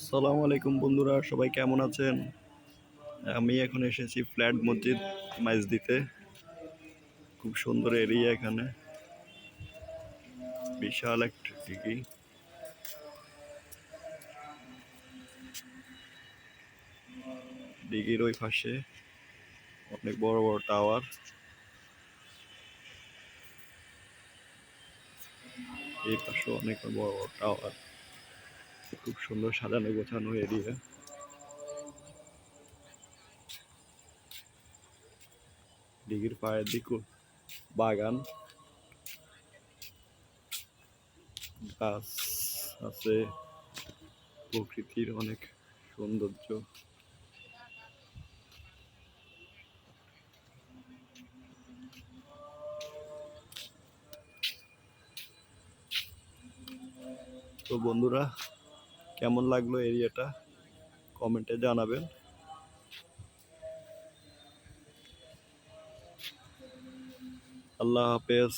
আসসালামু আলাইকুম বন্ধুরা, সবাই কেমন আছেন? আমি এখন এসেছি ফ্ল্যাট মসজিদ মাইজদিতে। খুব সুন্দর এরিয়া এখানে, বিশাল একটা দিঘি। দিঘির ওই পাশে অনেক বড় বড় টাওয়ার, এই পাশে অনেক বড় বড় টাওয়ার। খুব সুন্দর সাজানো গোছানো এরিয়া। দিঘির পাড়ের দিকে বাগান, গাছ আছে, প্রকৃতির অনেক সৌন্দর্য। তো বন্ধুরা, কেমন লাগলো এরিয়াটা কমেন্টে জানাবেন। আল্লাহ হাফেজ।